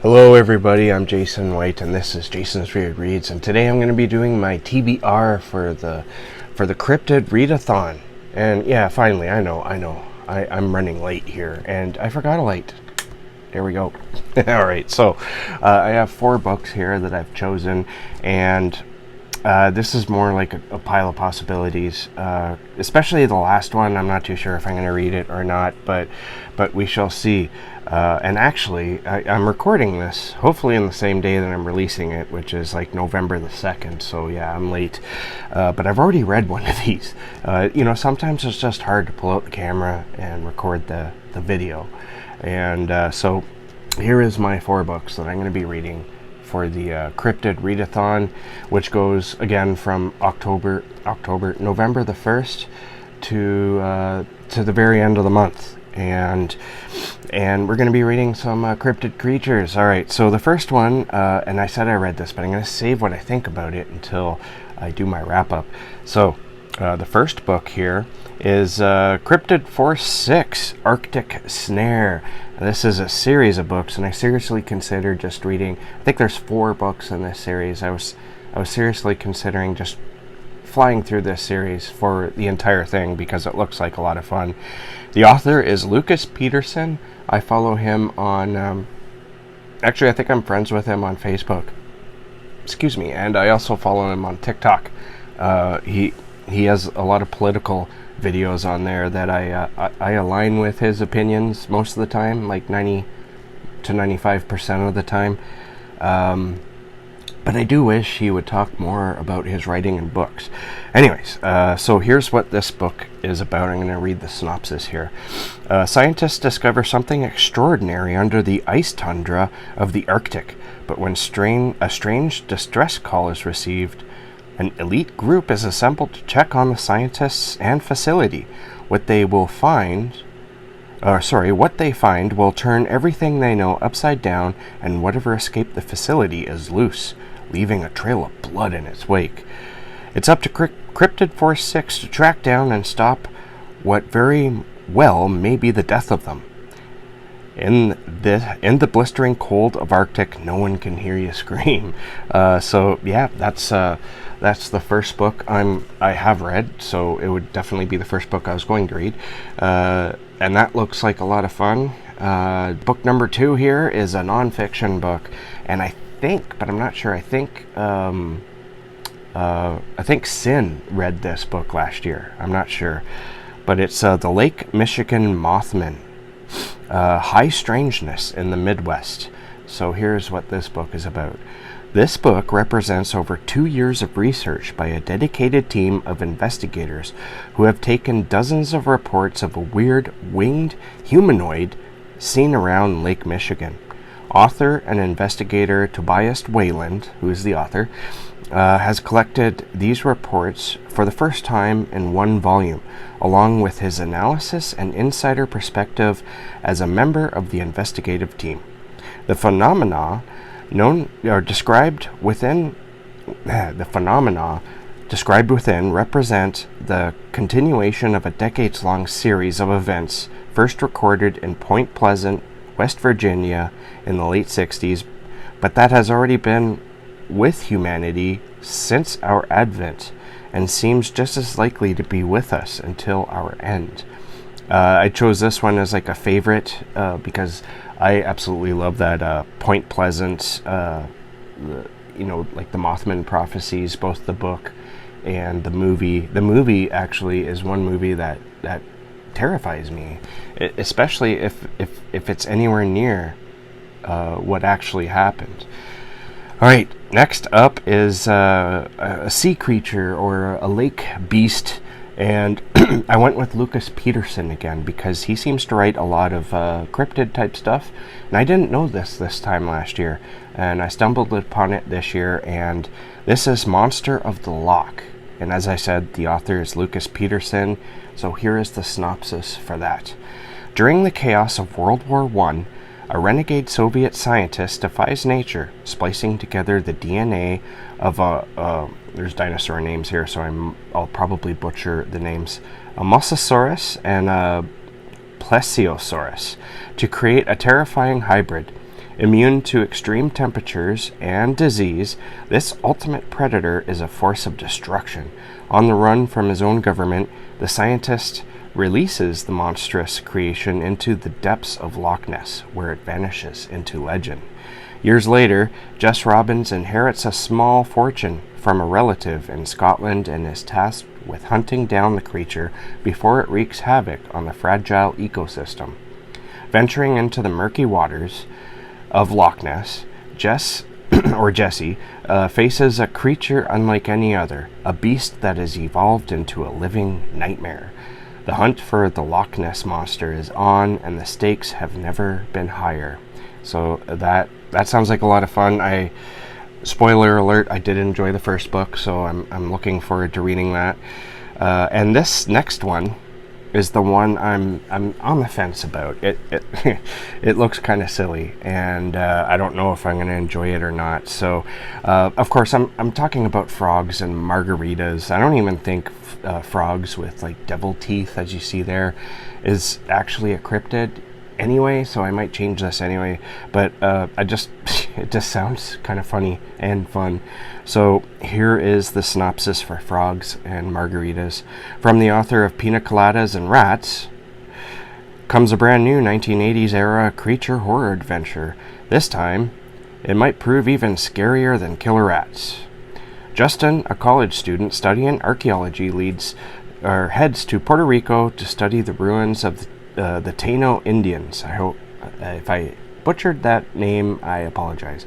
Hello everybody, I'm Jason White and this is Jason's Weird Reads, and today I'm going to be doing my TBR for the Cryptid Readathon. And yeah, finally, I know, I'm running late here and I forgot a light. There we go. Alright, so I have 4 books here that I've chosen, and this is more like a pile of possibilities, especially the last one. I'm not too sure if I'm going to read it or not, but we shall see. And actually, I'm recording this hopefully in the same day that I'm releasing it, which is like November the 2nd, so yeah, I'm late. But I've already read one of these. Sometimes it's just hard to pull out the camera and record the video. And so here is my 4 books that I'm going to be reading for the Cryptid Readathon, which goes again from November the 1st to the very end of the month, and we're going to be reading some cryptid creatures. All right, so the first one, and I said I read this, but I'm going to save what I think about it until I do my wrap up. So the first book here is Cryptid Force 6 Arctic Snare. This is a series of books, and I seriously considered just reading. I think there's 4 books in this series. I was seriously considering just flying through this series for the entire thing because it looks like a lot of fun. The author is Lucas Peterson. I follow him on actually I think I'm friends with him on Facebook. Excuse me. And I also follow him on TikTok. He has a lot of political videos on there that I align with his opinions most of the time, like 90 to 95% of the time. But I do wish he would talk more about his writing and books. Anyways, so here's what this book is about. I'm going to read the synopsis here. Scientists discover something extraordinary under the ice tundra of the Arctic, but when a strange distress call is received, an elite group is assembled to check on the scientists and facility. What they find will turn everything they know upside down, and whatever escaped the facility is loose, leaving a trail of blood in its wake. It's up to Cryptid Force 6 to track down and stop what very well may be the death of them. In the blistering cold of Arctic, no one can hear you scream. So yeah, that's the first book I have read, so it would definitely be the first book I was going to read. And that looks like a lot of fun. Book number 2 here is a nonfiction book, and I think, but I'm not sure, I think Sin read this book last year. I'm not sure. But it's the Lake Michigan Mothman. High Strangeness in the Midwest. So here's what this book is about. This book represents over 2 years of research by a dedicated team of investigators who have taken dozens of reports of a weird winged humanoid seen around Lake Michigan. Author and investigator Tobias Wayland, who is the author, has collected these reports for the first time in 1 volume, along with his analysis and insider perspective as a member of the investigative team. The phenomena described within represent the continuation of a decades-long series of events first recorded in Point Pleasant, West Virginia in the late 60s, but that has already been with humanity since our advent and seems just as likely to be with us until our end. I chose this one as like a favorite because I absolutely love that Point Pleasant, like the Mothman prophecies, both the book and the movie. The movie actually is one movie that terrifies me, especially if it's anywhere near what actually happened. All right, next up is a sea creature or a lake beast, and I went with Lucas Peterson again because he seems to write a lot of cryptid type stuff, and I didn't know this time last year, and I stumbled upon it this year, and this is Monster of the Loch, and as I said, the author is Lucas Peterson, so here is the synopsis for that. During the chaos of World War I, a renegade Soviet scientist defies nature, splicing together the DNA of there's dinosaur names here, so I'll probably butcher the names, a Mosasaurus and a Plesiosaurus, to create a terrifying hybrid. Immune to extreme temperatures and disease, this ultimate predator is a force of destruction. On the run from his own government, the scientist releases the monstrous creation into the depths of Loch Ness, where it vanishes into legend. Years later, Jess Robbins inherits a small fortune from a relative in Scotland and is tasked with hunting down the creature before it wreaks havoc on the fragile ecosystem. Venturing into the murky waters of Loch Ness, Jess, or Jessie, faces a creature unlike any other, a beast that has evolved into a living nightmare. The hunt for the Loch Ness monster is on, and the stakes have never been higher. So that sounds like a lot of fun. Spoiler alert, I did enjoy the first book, so I'm looking forward to reading that. And this next one is the one I'm on the fence about. It it looks kind of silly, and I don't know if I'm going to enjoy it or not. So, of course, I'm talking about frogs and margaritas. I don't even think frogs with like devil teeth, as you see there, is actually a cryptid anyway. So I might change this anyway. But it just sounds kind of funny and fun. So here is the synopsis for Frogs and Margaritas. From the author of Pina Coladas and Rats comes a brand new 1980s era creature horror adventure. This time, it might prove even scarier than killer rats. Justin, a college student studying archaeology, heads to Puerto Rico to study the ruins of the Taino Indians. I hope if I butchered that name, I apologize.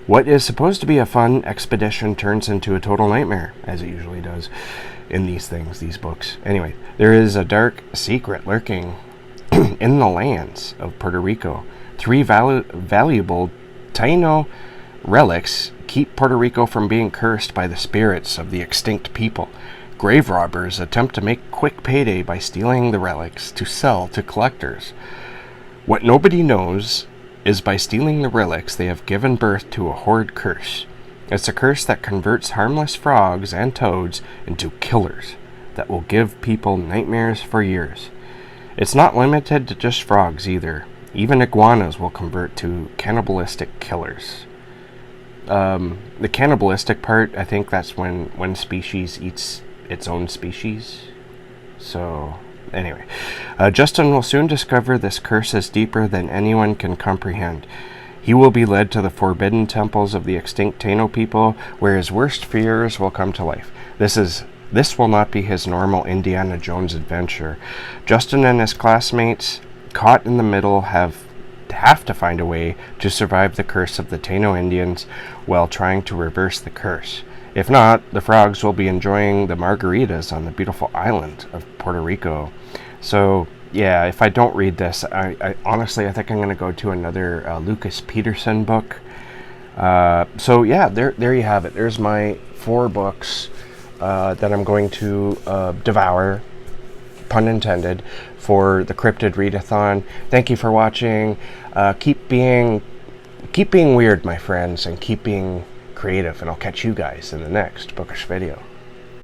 What is supposed to be a fun expedition turns into a total nightmare, as it usually does in these books. Anyway, there is a dark secret lurking in the lands of Puerto Rico. 3 valuable Taino relics keep Puerto Rico from being cursed by the spirits of the extinct people. Grave robbers attempt to make quick payday by stealing the relics to sell to collectors. What nobody knows is by stealing the relics, they have given birth to a horrid curse. It's a curse that converts harmless frogs and toads into killers that will give people nightmares for years. It's not limited to just frogs either. Even iguanas will convert to cannibalistic killers. The cannibalistic part, I think that's when one species eats its own species. So anyway, Justin will soon discover this curse is deeper than anyone can comprehend. He will be led to the forbidden temples of the extinct Taino people, where his worst fears will come to life. This will not be his normal Indiana Jones adventure. Justin and his classmates, caught in the middle, have to find a way to survive the curse of the Taino Indians while trying to reverse the curse. If not, the frogs will be enjoying the margaritas on the beautiful island of Puerto Rico. So, yeah, if I don't read this, I honestly, I think I'm going to go to another Lucas Peterson book. So, yeah, there you have it. There's my 4 books that I'm going to devour, pun intended, for the Cryptid Readathon. Thank you for watching. Keep being weird, my friends, and keep being creative, and I'll catch you guys in the next bookish video.